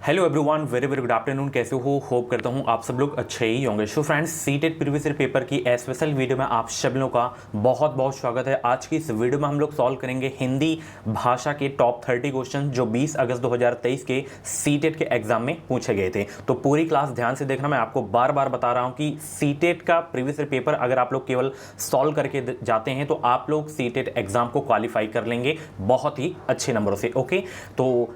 Hello everyone, very very good afternoon. कैसे हो? Hope करता हूँ आप सब लोग अच्छे ही होंगे। So friends, CTET previous year paper की स्पेशल वीडियो में आप सब लोगों का बहुत बहुत स्वागत है। आज की इस वीडियो में हम लोग सॉल्व करेंगे हिंदी भाषा के टॉप 30 क्वेश्चन जो 20 अगस्त 2023 के सीटेट के एग्जाम में पूछे गए थे। तो पूरी क्लास ध्यान से देखना। मैं आपको बार बार बता रहा हूँ कि सीटेट का प्रीवियस ईयर पेपर अगर आप लोग केवल सॉल्व करके जाते हैं तो आप लोग सीटेट एग्जाम को क्वालिफाई कर लेंगे बहुत ही अच्छे नंबरों से। ओके, तो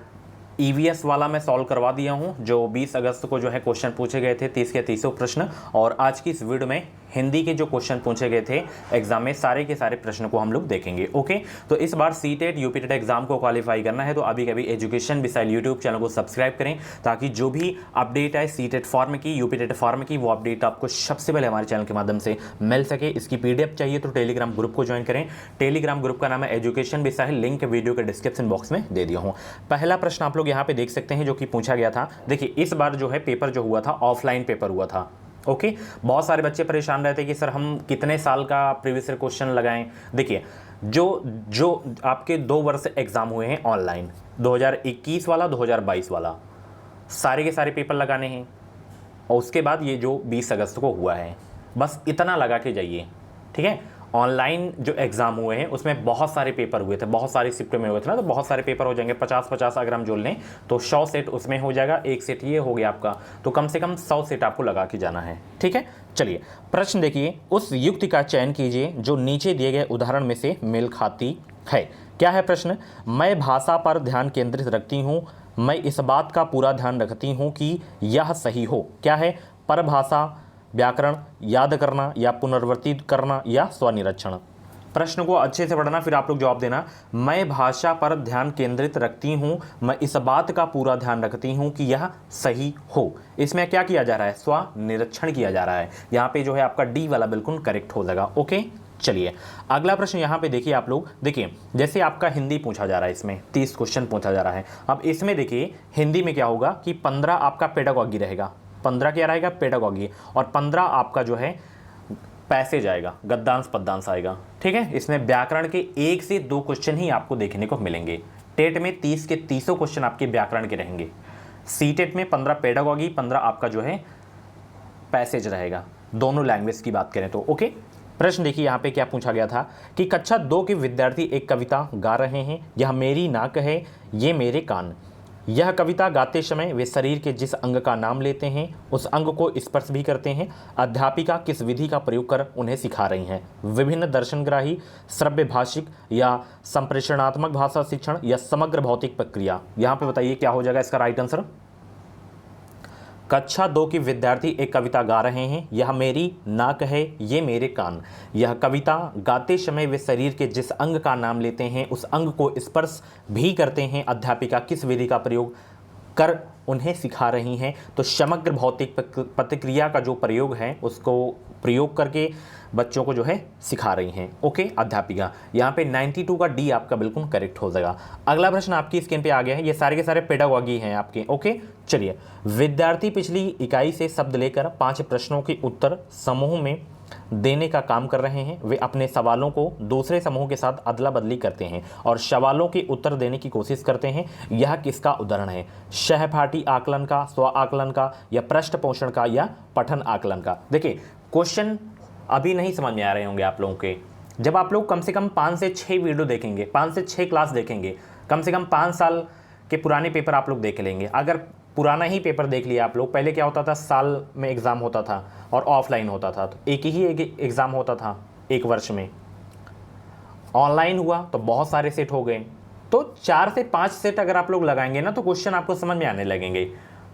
ईवीएस वाला मैं सॉल्व करवा दिया हूं जो 20 अगस्त को जो है क्वेश्चन पूछे गए थे 30 के 30 प्रश्न। और आज की इस वीडियो में हिंदी के जो क्वेश्चन पूछे गए थे एग्जाम में सारे के सारे प्रश्न को हम लोग देखेंगे। ओके, तो इस बार सीटेट यूपीटेट एग्जाम को क्वालिफाई करना है तो अभी कभी एजुकेशन मिसाइल यूट्यूब चैनल को सब्सक्राइब करें ताकि जो भी अपडेट है सीटेट फॉर्म की यूपीटेट फॉर्म की वो अपडेट आपको सबसे पहले हमारे चैनल के माध्यम से मिल सके। इसकी पीडीएफ चाहिए तो टेलीग्राम ग्रुप को ज्वाइन करें। टेलीग्राम ग्रुप का नाम है एजुकेशन मिसाइल, लिंक वीडियो के डिस्क्रिप्शन बॉक्स में दे दिया हूँ। पहला प्रश्न आप लोग यहाँ पे देख सकते हैं जो कि पूछा गया था। देखिए, इस बार जो है पेपर जो हुआ था ऑफलाइन पेपर हुआ था। ओके, बहुत सारे बच्चे परेशान रहते कि सर हम कितने साल का प्रीवियस ईयर क्वेश्चन लगाएं। देखिए, जो आपके 2 वर्ष एग्जाम हुए हैं ऑनलाइन, 2021 वाला 2022 वाला, सारे के सारे पेपर लगाने हैं। और उसके बाद ये जो 20 अगस्त को हुआ है, बस इतना लगा के जाइए। ठीक है, ऑनलाइन जो एग्जाम हुए हैं उसमें बहुत सारे पेपर हुए थे, बहुत सारी शिफ्ट में हुए थे ना, तो बहुत सारे पेपर हो जाएंगे। 50-50 अगर हम जोड़ लें तो 100 सेट उसमें हो जाएगा। एक सेट ये हो गया आपका, तो कम से कम 100 सेट आपको लगा के जाना है। ठीक है, चलिए प्रश्न देखिए। उस युक्ति का चयन कीजिए जो नीचे दिए गए उदाहरण में से मेल खाती है। क्या है प्रश्न? मैं भाषा पर ध्यान केंद्रित रखती हूँ, मैं इस बात का पूरा ध्यान रखती हूँ कि यह सही हो। क्या है? परभाषा, व्याकरण, याद करना या पुनरावृत्ति करना या स्वनिरीक्षण। प्रश्न को अच्छे से पढ़ना फिर आप लोग जवाब देना। मैं भाषा पर ध्यान केंद्रित रखती हूँ, मैं इस बात का पूरा ध्यान रखती हूँ कि यह सही हो। इसमें क्या किया जा रहा है? स्वनिरीक्षण किया जा रहा है। यहाँ पे जो है आपका डी वाला बिल्कुल करेक्ट हो जाएगा। ओके, चलिए अगला प्रश्न यहाँ पे देखिए। आप लोग देखिए, जैसे आपका हिंदी पूछा जा रहा है, इसमें 30 क्वेश्चन पूछा जा रहा है। अब इसमें देखिए हिंदी में क्या होगा कि 15 आपका पेडागॉजी रहेगा, 15 क्या रहेगा? पेडागॉजी, और 15 आपका जो है पैसेज आएगा, गद्यांश पद्यांश आएगा। ठीक है, इसमें व्याकरण के 1 से 2 क्वेश्चन ही आपको देखने को मिलेंगे। टेट में 30 के 30 क्वेश्चन आपके व्याकरण के रहेंगे। सीटेट में 15 पेडागॉजी, 15 आपका जो है पैसेज रहेगा, दोनों लैंग्वेज की बात करें तो। ओके, प्रश्न देखिए यहाँ पे क्या पूछा गया था कि कक्षा 2 के विद्यार्थी एक कविता गा रहे हैं। यह मेरी नाक है, ये मेरे कान। यह कविता गाते समय वे शरीर के जिस अंग का नाम लेते हैं उस अंग को स्पर्श भी करते हैं। अध्यापिका किस विधि का प्रयोग कर उन्हें सिखा रही हैं? विभिन्न दर्शनग्राही, श्रव्य भाषिक या संप्रेषणात्मक भाषा शिक्षण या समग्र भौतिक प्रक्रिया। यहाँ पे बताइए क्या हो जाएगा इसका राइट आंसर? कक्षा 2 के विद्यार्थी एक कविता गा रहे हैं। यह मेरी नाक है, ये मेरे कान। यह कविता गाते समय वे शरीर के जिस अंग का नाम लेते हैं उस अंग को स्पर्श भी करते हैं। अध्यापिका किस विधि का प्रयोग कर उन्हें सिखा रही हैं? तो समग्र भौतिक प्रतिक्रिया का जो प्रयोग है उसको प्रयोग करके बच्चों को जो है सिखा रही हैं। ओके, अध्यापिका। यहाँ पे 92 का डी आपका बिल्कुल करेक्ट हो जाएगा। अगला प्रश्न आपकी स्क्रीन पे आ गया है। ये सारे के सारे पेडागॉजी हैं आपके। ओके, चलिए। विद्यार्थी पिछली इकाई से शब्द लेकर 5 प्रश्नों के उत्तर समूह में देने का काम कर रहे हैं। वे अपने सवालों को दूसरे समूह के साथ अदला बदली करते हैं और सवालों के उत्तर देने की कोशिश करते हैं। यह किसका उदाहरण है? सहपाठी आकलन का, स्व आकलन का या पृष्ठ पोषण का या पठन आकलन का? देखिए, क्वेश्चन अभी नहीं समझ में आ रहे होंगे आप लोगों के। जब आप लोग कम से कम 5 से 6 वीडियो देखेंगे, 5 से 6 क्लास देखेंगे, कम से कम 5 साल के पुराने पेपर आप लोग देख लेंगे। अगर पुराना ही पेपर देख लिया आप लोग, पहले क्या होता था, साल में एग्ज़ाम होता था और ऑफलाइन होता था, तो एक ही एग्ज़ाम होता था एक वर्ष में। ऑनलाइन हुआ तो बहुत सारे सेट हो गए, तो 4 से 5 सेट अगर आप लोग लगाएंगे ना तो क्वेश्चन आपको समझ में आने लगेंगे।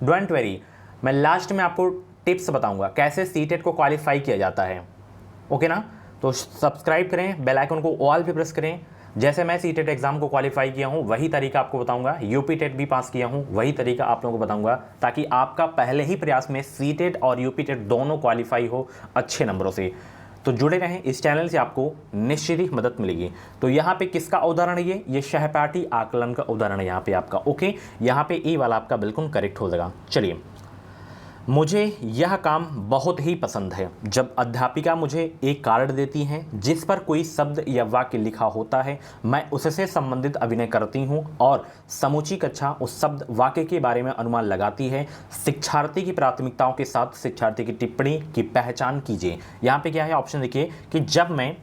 डोंट वरी, मैं लास्ट में आपको टिप्स बताऊंगा कैसे सीटेट को क्वालिफाई किया जाता है। ओके ना, तो सब्सक्राइब करें, बेल आइकन को ऑल पे प्रेस करें। जैसे मैं सीटेट एग्जाम को क्वालिफाई किया हूं वही तरीका आपको बताऊंगा। यूपी टेट भी पास किया हूं वही तरीका आप लोगों को बताऊंगा, ताकि आपका पहले ही प्रयास में सीटेट और यूपी टेट दोनों क्वालिफाई हो अच्छे नंबरों से। तो जुड़े रहें, इस चैनल से आपको निश्चित ही मदद मिलेगी। तो यहाँ पे किसका उदाहरण है? ये सहपाठी आकलन का उदाहरण है यहाँ पे आपका। ओके, यहाँ पे ए वाला आपका बिल्कुल करेक्ट हो जाएगा। चलिए, मुझे यह काम बहुत ही पसंद है जब अध्यापिका मुझे एक कार्ड देती हैं जिस पर कोई शब्द या वाक्य लिखा होता है, मैं उससे संबंधित अभिनय करती हूं और समूची कक्षा उस शब्द वाक्य के बारे में अनुमान लगाती है। शिक्षार्थी की प्राथमिकताओं के साथ शिक्षार्थी की टिप्पणी की पहचान कीजिए। यहाँ पे क्या है ऑप्शन देखिए कि जब मैं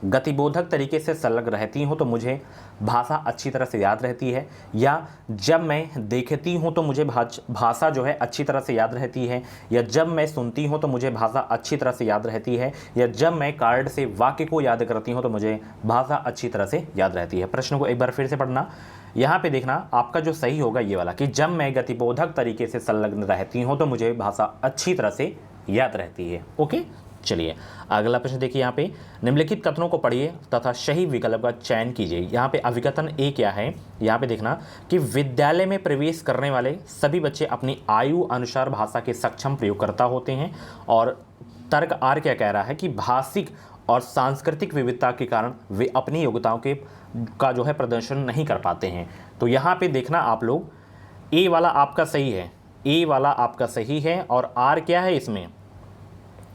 गतिबोधक तरीके से संलग्न रहती हूँ तो मुझे भाषा अच्छी तरह से याद रहती है, या जब मैं देखती हूँ तो मुझे भाषा जो है अच्छी तरह से याद रहती है, या जब मैं सुनती हूँ तो मुझे भाषा अच्छी तरह से याद रहती है, या जब मैं कार्ड से वाक्य को याद करती हूँ तो मुझे भाषा अच्छी तरह से याद रहती है। प्रश्न को एक बार फिर से पढ़ना। यहाँ पे देखना आपका जो सही होगा ये वाला कि जब मैं गतिबोधक तरीके से संलग्न रहती हूँ तो मुझे भाषा अच्छी तरह से याद रहती है। ओके, चलिए अगला प्रश्न देखिए। यहाँ पे निम्नलिखित कथनों को पढ़िए तथा सही विकल्प का चयन कीजिए। यहाँ पे अभिकथन ए क्या है, यहाँ पे देखना कि विद्यालय में प्रवेश करने वाले सभी बच्चे अपनी आयु अनुसार भाषा के सक्षम प्रयोगकर्ता होते हैं, और तर्क आर क्या कह रहा है कि भाषिक और सांस्कृतिक विविधता के कारण वे अपनी योग्यताओं का जो है प्रदर्शन नहीं कर पाते हैं। तो यहाँ पे देखना आप लोग ए वाला आपका सही है, ए वाला आपका सही है और आर क्या है इसमें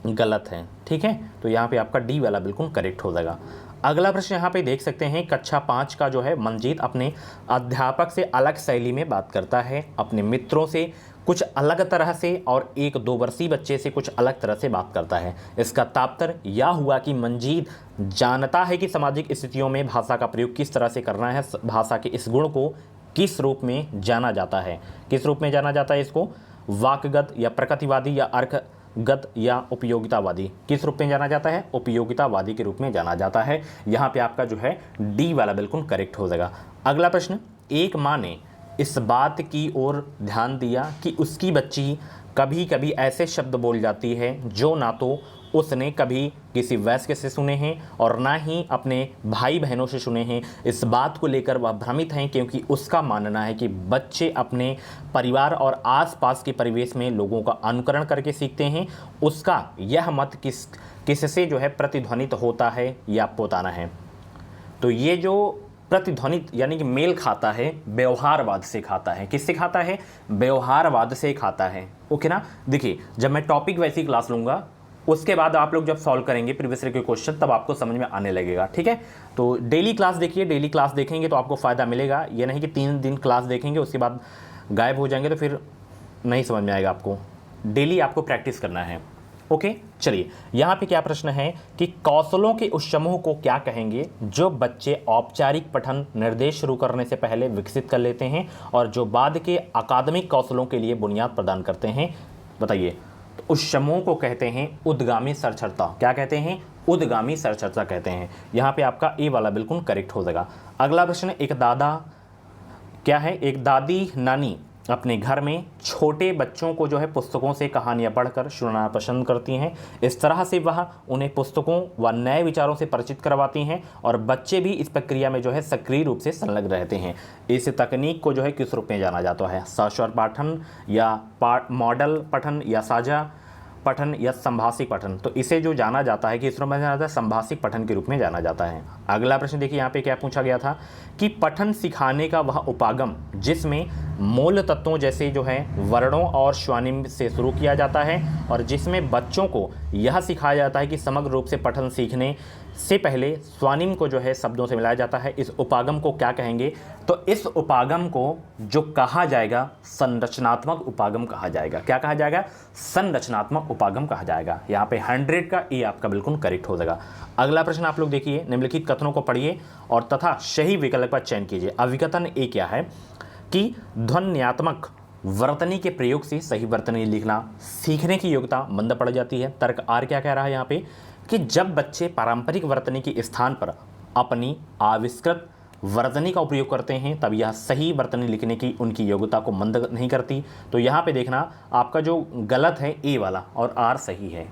गलत है। ठीक है, तो यहाँ पे आपका डी वाला बिल्कुल करेक्ट हो जाएगा। अगला प्रश्न यहाँ पे देख सकते हैं कक्षा 5 का जो है मंजीत अपने अध्यापक से अलग शैली में बात करता है, अपने मित्रों से कुछ अलग तरह से और एक 2 वर्षीय बच्चे से कुछ अलग तरह से बात करता है। इसका तात्पर्य यह हुआ कि मंजीत जानता है कि सामाजिक स्थितियों में भाषा का प्रयोग किस तरह से करना है। भाषा के इस गुण को किस रूप में जाना जाता है, किस रूप में जाना जाता है इसको, वाक्यगत या प्रकृतिवादी या अर्थगत या उपयोगितावादी, किस रूप में जाना जाता है, उपयोगितावादी के रूप में जाना जाता है। यहाँ पे आपका जो है डी वाला बिल्कुल करेक्ट हो जाएगा। अगला प्रश्न, एक माँ ने इस बात की ओर ध्यान दिया कि उसकी बच्ची कभी कभी ऐसे शब्द बोल जाती है जो ना तो उसने कभी किसी वयस्क से सुने हैं और ना ही अपने भाई बहनों से सुने हैं। इस बात को लेकर वह भ्रमित हैं क्योंकि उसका मानना है कि बच्चे अपने परिवार और आसपास के परिवेश में लोगों का अनुकरण करके सीखते हैं। उसका यह मत किससे जो है प्रतिध्वनित होता है या पोताना है। तो ये जो प्रतिध्वनित यानी कि मेल खाता है व्यवहारवाद से खाता है। किससे खाता है, व्यवहारवाद से खाता है। ओके ना, देखिए जब मैं टॉपिक वैसी क्लास लूँगा उसके बाद आप लोग जब सॉल्व करेंगे प्रीवियस ईयर के क्वेश्चन तब आपको समझ में आने लगेगा। ठीक है, तो डेली क्लास देखिए, डेली क्लास देखेंगे तो आपको फ़ायदा मिलेगा। ये नहीं कि 3 दिन क्लास देखेंगे उसके बाद गायब हो जाएंगे तो फिर नहीं समझ में आएगा। आपको डेली आपको प्रैक्टिस करना है। ओके, चलिए यहाँ पे क्या प्रश्न है कि कौशलों के उस समूह को क्या कहेंगे जो बच्चे औपचारिक पठन निर्देश शुरू करने से पहले विकसित कर लेते हैं और जो बाद के अकादमिक कौशलों के लिए बुनियाद प्रदान करते हैं। बताइए, तो उस समूह को कहते हैं उद्गामी साक्षरता। क्या कहते हैं, उद्गामी साक्षरता कहते हैं। यहाँ पे आपका ए वाला बिल्कुल करेक्ट हो जाएगा। अगला प्रश्न, एक दादा क्या है, एक दादी नानी अपने घर में छोटे बच्चों को जो है पुस्तकों से कहानियाँ पढ़कर सुनाना पसंद करती हैं। इस तरह से वह उन्हें पुस्तकों व नए विचारों से परिचित करवाती हैं और बच्चे भी इस प्रक्रिया में जो है सक्रिय रूप से संलग्न रहते हैं। इस तकनीक को जो है किस रूप में जाना जाता है, सस्वर पाठन या मॉडल पठन या साझा पठन या संभाषिक पठन। तो इसे जो जाना जाता है कि इस रूप में जाना जाता है, संभाषिक पठन के रूप में जाना जाता है। अगला प्रश्न देखिए यहाँ पे क्या पूछा गया था कि पठन सिखाने का वह उपागम जिसमें मूल तत्वों जैसे जो है वर्णों और स्वनिम से शुरू किया जाता है और जिसमें बच्चों को यह सिखाया जाता है कि समग्र रूप से पठन सीखने से पहले स्वनिम को जो है शब्दों से मिलाया जाता है, इस उपागम को क्या कहेंगे। तो इस उपागम को जो कहा जाएगा संरचनात्मक उपागम कहा जाएगा। क्या कहा जाएगा, संरचनात्मक उपागम कहा जाएगा। यहाँ पे 100 का ए आपका बिल्कुल करेक्ट हो जाएगा। अगला प्रश्न आप लोग देखिए, निम्नलिखित कथनों को पढ़िए और तथा सही विकल्प का चयन कीजिए। अभिकथन ए क्या है कि ध्वन्यात्मक वर्तनी के प्रयोग से सही वर्तनी लिखना सीखने की योग्यता मंद पड़ जाती है। तर्क आर क्या कह रहा है यहाँ पे कि जब बच्चे पारंपरिक वर्तनी के स्थान पर अपनी आविष्कृत वर्तनी का उपयोग करते हैं तब यह सही वर्तनी लिखने की उनकी योग्यता को मंद नहीं करती। तो यहाँ पे देखना आपका जो गलत है ए वाला और आर सही है।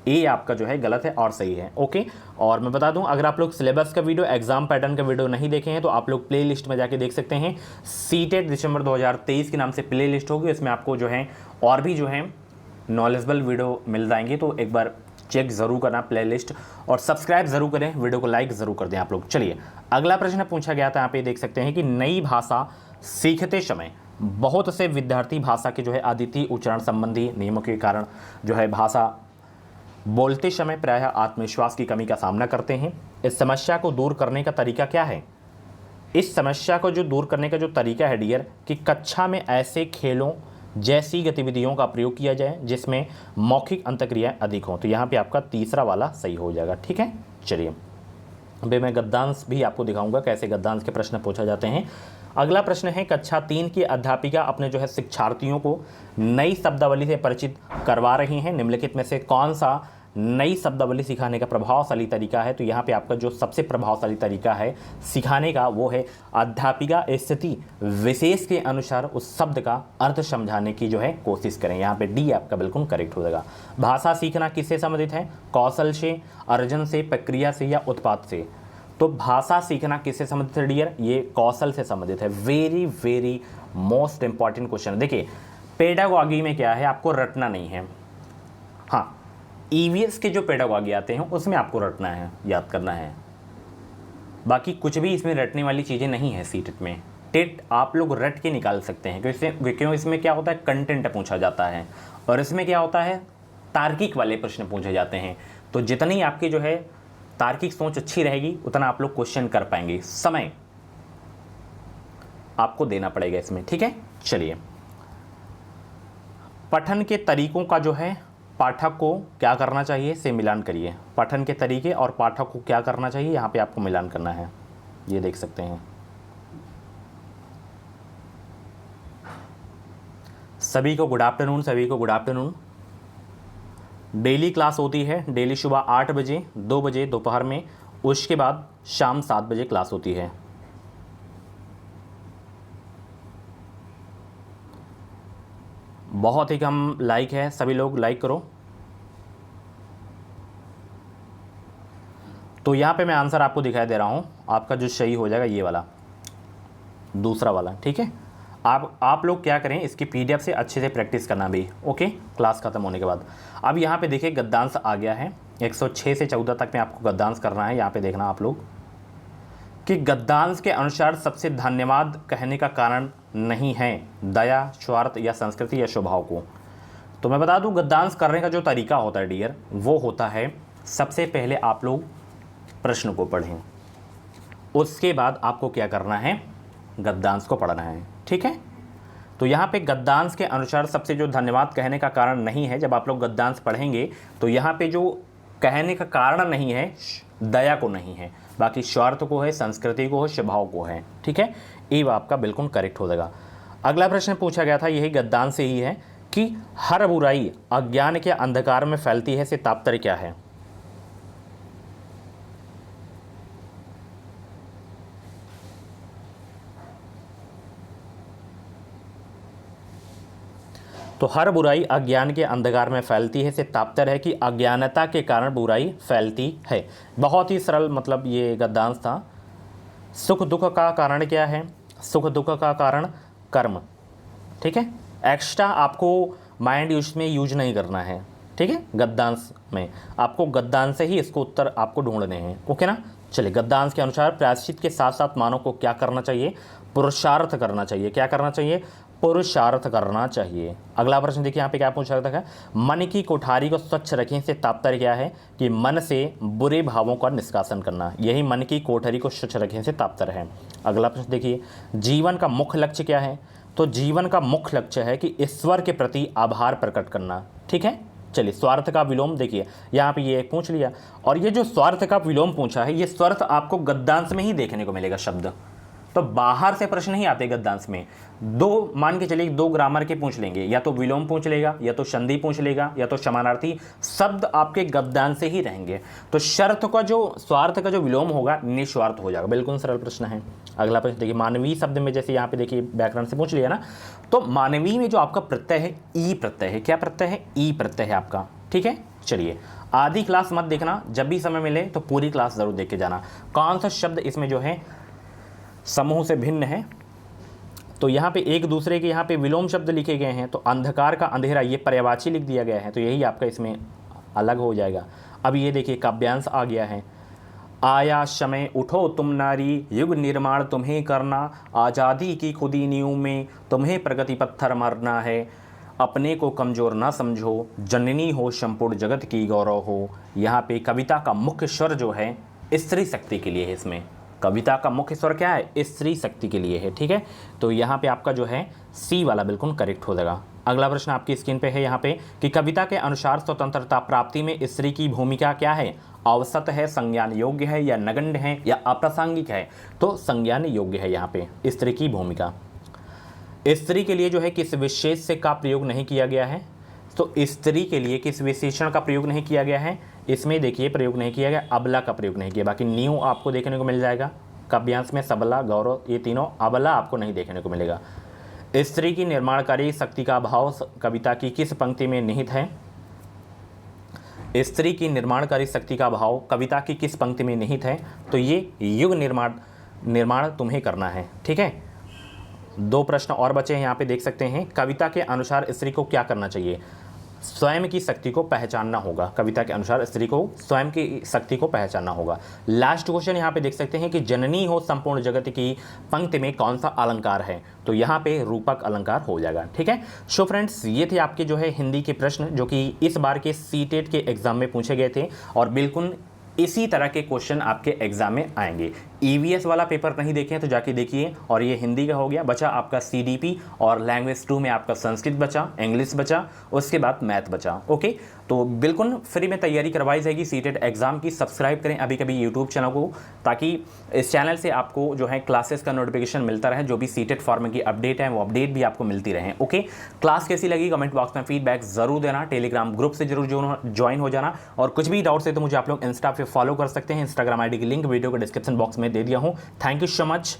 ए आपका जो है गलत है और सही है। ओके, और मैं बता दूं अगर आप लोग सिलेबस का वीडियो, एग्जाम पैटर्न का वीडियो नहीं देखे हैं तो आप लोग प्ले लिस्ट में जाके देख सकते हैं। सीटेट दिसंबर 2023 के नाम से प्ले लिस्ट होगी, इसमें आपको जो है और भी जो है नॉलेजेबल वीडियो मिल जाएंगे। तो एक बार चेक ज़रूर करना प्ले लिस्ट और सब्सक्राइब ज़रूर करें, वीडियो को लाइक ज़रूर कर दें आप लोग। चलिए अगला प्रश्न पूछा गया था, यहाँ पे देख सकते हैं कि नई भाषा सीखते समय बहुत से विद्यार्थी भाषा के जो है अद्वितीय उच्चारण संबंधी नियमों के कारण जो है भाषा बोलते समय प्रायः आत्मविश्वास की कमी का सामना करते हैं। इस समस्या को दूर करने का तरीका क्या है? इस समस्या को जो दूर करने का जो तरीका है डियर, कि कक्षा में ऐसे खेलों जैसी गतिविधियों का प्रयोग किया जाए जिसमें मौखिक अंतक्रियाएं अधिक हों। तो यहाँ पे आपका तीसरा वाला सही हो जाएगा। ठीक है, चलिए अभी मैं गद्यांश भी आपको दिखाऊंगा कैसे गद्यांश के प्रश्न पूछा जाते हैं। अगला प्रश्न है, कक्षा 3 की अध्यापिका अपने जो है शिक्षार्थियों को नई शब्दावली से परिचित करवा रही हैं। निम्नलिखित में से कौन सा नई शब्दावली सिखाने का प्रभावशाली तरीका है? तो यहाँ पे आपका जो सबसे प्रभावशाली तरीका है सिखाने का वो है अध्यापिका स्थिति विशेष के अनुसार उस शब्द का अर्थ समझाने की जो है कोशिश करें। यहाँ पे डी आपका बिल्कुल करेक्ट हो जाएगा। भाषा सीखना किससे संबंधित है? कौशल से, अर्जन से, प्रक्रिया से या उत्पाद से? तो भाषा सीखना किससे संबंधित है डियर? ये कौशल से संबंधित है। Very very most important question. देखिए पेडागॉजी में क्या है, आपको रटना नहीं है। हाँ, ईवीएस के जो पेडागॉजी आते हैं उसमें आपको रटना है, याद करना है। बाकी कुछ भी इसमें रटने वाली चीज़ें नहीं है। सीटेट में टेट आप लोग रट के निकाल सकते हैं क्यों इसमें क्या होता है, कंटेंट पूछा जाता है और इसमें क्या होता है, तार्किक वाले प्रश्न पूछे जाते हैं। तो जितनी आपकी जो है तार्किक सोच अच्छी रहेगी उतना आप लोग क्वेश्चन कर पाएंगे। समय आपको देना पड़ेगा इसमें। ठीक है, चलिए पठन के तरीकों का जो है पाठक को क्या करना चाहिए से मिलान करिए। पठन के तरीके और पाठक को क्या करना चाहिए यहाँ पे आपको मिलान करना है। ये देख सकते हैं। सभी को गुड आफ्टरनून, सभी को गुड आफ्टरनून। डेली क्लास होती है, डेली सुबह 8 बजे, 2 बजे दोपहर में, उसके बाद शाम 7 बजे क्लास होती है। बहुत ही कम लाइक है, सभी लोग लाइक करो। तो यहाँ पे मैं आंसर आपको दिखाई दे रहा हूँ। आपका जो सही हो जाएगा ये वाला, दूसरा वाला। ठीक है, आप लोग क्या करें, इसकी पीडीएफ से अच्छे से प्रैक्टिस करना भी। ओके, क्लास खत्म होने के बाद। अब यहाँ पे देखिए गद्यांश आ गया है। 106 से 14 तक में आपको गद्यांश करना है। यहाँ पे देखना आप लोग कि गद्यांश के अनुसार सबसे धन्यवाद कहने का कारण नहीं है दया, स्वार्थ या संस्कृति या स्वभाव को। तो मैं बता दूं गद्यांश करने का जो तरीका होता है डियर, वो होता है सबसे पहले आप लोग प्रश्न को पढ़ें, उसके बाद आपको क्या करना है, गद्यांश को पढ़ना है। ठीक है, तो यहाँ पे गद्यांश के अनुसार सबसे जो धन्यवाद कहने का कारण नहीं है, जब आप लोग गद्यांश पढ़ेंगे तो यहाँ पे जो कहने का कारण नहीं है दया को नहीं है, बाकी स्वार्थ को है, संस्कृति को है, स्वभाव को है। ठीक है, ये आपका बिल्कुल करेक्ट हो जाएगा। अगला प्रश्न पूछा गया था यही गद्यांश से ही है कि हर बुराई अज्ञान के अंधकार में फैलती है से तात्पर्य क्या है? तो हर बुराई अज्ञान के अंधकार में फैलती है से तात्पर्य है कि अज्ञानता के कारण बुराई फैलती है। बहुत ही सरल मतलब ये गद्यांश था। सुख दुख का कारण क्या है? सुख दुख का कारण कर्म। ठीक है, एक्स्ट्रा आपको माइंड उसमें यूज नहीं करना है। ठीक है, गद्यांश में आपको गद्यांश से ही इसको उत्तर आपको ढूंढने हैं। ओके ना, चलिए गद्यांश के अनुसार प्रायश्चित के साथ साथ मानव को क्या करना चाहिए? पुरुषार्थ करना चाहिए। क्या करना चाहिए? पुरुषार्थ करना चाहिए। अगला प्रश्न देखिए यहाँ पे क्या पूछा जाता है, मन की कोठारी को स्वच्छ रखें से तात्पर्य क्या है? कि मन से बुरे भावों का निष्कासन करना, यही मन की कोठरी को स्वच्छ रखें से तात्पर्य है। अगला प्रश्न देखिए, जीवन का मुख्य लक्ष्य क्या है? तो जीवन का मुख्य लक्ष्य है कि ईश्वर के प्रति आभार प्रकट करना। ठीक है, चलिए स्वार्थ का विलोम देखिए यहाँ पे ये पूछ लिया, और ये जो स्वार्थ का विलोम पूछा है ये स्वार्थ आपको गद्यांश में ही देखने को मिलेगा शब्द, तो बाहर से प्रश्न नहीं आते गद्यांश में। दो मान के चलिए, दो ग्रामर के पूछ लेंगे, या तो विलोम पूछ लेगा, या तो संधि पूछ लेगा, या तो समानार्थी शब्द आपके गद्यांश से ही रहेंगे। तो शर्त का जो स्वार्थ का जो विलोम होगा निस्वार्थ हो जाएगा। बिल्कुल सरल प्रश्न है। अगला प्रश्न देखिए, मानवीय शब्द में जैसे यहाँ पे देखिए व्याकरण से पूछ लिया ना, तो मानवीय में जो आपका प्रत्यय है ई प्रत्यय है। क्या प्रत्यय है? ई प्रत्यय है आपका। ठीक है, चलिए आधी क्लास मत देखना, जब भी समय मिले तो पूरी क्लास जरूर देख के जाना। कौन सा शब्द इसमें जो है समूह से भिन्न है? तो यहाँ पे एक दूसरे के यहाँ पे विलोम शब्द लिखे गए हैं, तो अंधकार का अंधेरा ये पर्यायवाची लिख दिया गया है, तो यही आपका इसमें अलग हो जाएगा। अब ये देखिए काव्यांश आ गया है, आया समय उठो तुम नारी, युग निर्माण तुम्हें करना, आज़ादी की खुदी नींव में तुम्हें प्रगति पत्थर मारना है। अपने को कमज़ोर ना समझो, जननी हो संपूर्ण जगत की गौरव हो। यहाँ पे कविता का मुख्य स्वर जो है स्त्री शक्ति के लिए है। इसमें कविता का मुख्य स्वर क्या है? स्त्री शक्ति के लिए है, ठीक है। तो यहाँ पे आपका जो है सी वाला बिल्कुल करेक्ट हो जाएगा। अगला प्रश्न आपकी स्क्रीन पे है यहाँ पे कि कविता के अनुसार स्वतंत्रता प्राप्ति में स्त्री की भूमिका क्या है? औसत है, संज्ञान योग्य है, या नगण्य है, या अप्रासंगिक है? तो संज्ञान योग्य है यहाँ पे स्त्री की भूमिका। स्त्री के लिए जो है किस विशेष से का प्रयोग नहीं किया गया है? तो स्त्री के लिए किस विशेषण का प्रयोग नहीं किया गया है? इसमें देखिए प्रयोग नहीं किया गया, अबला का प्रयोग नहीं किया। बाकी न्यू आपको देखने को मिल जाएगा। काव्यांश में सबला, गौरव, ये तीनों, अबला आपको नहीं देखने को मिलेगा। स्त्री की निर्माणकारी शक्ति का भाव कविता की किस पंक्ति में निहित है? स्त्री की निर्माणकारी शक्ति का भाव कविता की किस पंक्ति में निहित है? तो ये युग निर्माण तुम्हें करना है, ठीक है। दो प्रश्न और बचे हैं यहाँ पे, देख सकते हैं। कविता के अनुसार स्त्री को क्या करना चाहिए? स्वयं की शक्ति को पहचानना होगा। कविता के अनुसार स्त्री को स्वयं की शक्ति को पहचानना होगा। लास्ट क्वेश्चन यहाँ पे देख सकते हैं कि जननी हो संपूर्ण जगत की पंक्ति में कौन सा अलंकार है? तो यहाँ पे रूपक अलंकार हो जाएगा, ठीक है। सो फ्रेंड्स, ये थे आपके जो है हिंदी के प्रश्न जो कि इस बार के सीटेट के एग्जाम में पूछे गए थे, और बिल्कुल इसी तरह के क्वेश्चन आपके एग्जाम में आएंगे। ईवीएस वाला पेपर नहीं देखे हैं तो जाके देखिए। और ये हिंदी का हो गया, बचा आपका सीडीपी, और लैंग्वेज 2 में आपका संस्कृत बचा, इंग्लिश बचा, उसके बाद मैथ बचा। ओके, तो बिल्कुल फ्री में तैयारी करवाई जाएगी सीटेट एग्जाम की। सब्सक्राइब करें अभी कभी यूट्यूब चैनल को, ताकि इस चैनल से आपको जो है क्लासेस का नोटिफिकेशन मिलता रहे। जो भी सीटेट फॉर्म की अपडेट है वो अपडेट भी आपको मिलती रहे। ओके, क्लास कैसी लगी कमेंट बॉक्स में फीडबैक जरूर देना। टेलीग्राम ग्रुप से जरूर ज्वाइन हो जाना, और कुछ भी डाउट्स है तो मुझे आप लोग इंस्टा पे फॉलो कर सकते हैं। इंस्टाग्राम आईडी की लिंक वीडियो के डिस्क्रिप्शन बॉक्स में दे दिया हूँ। Thank you so much.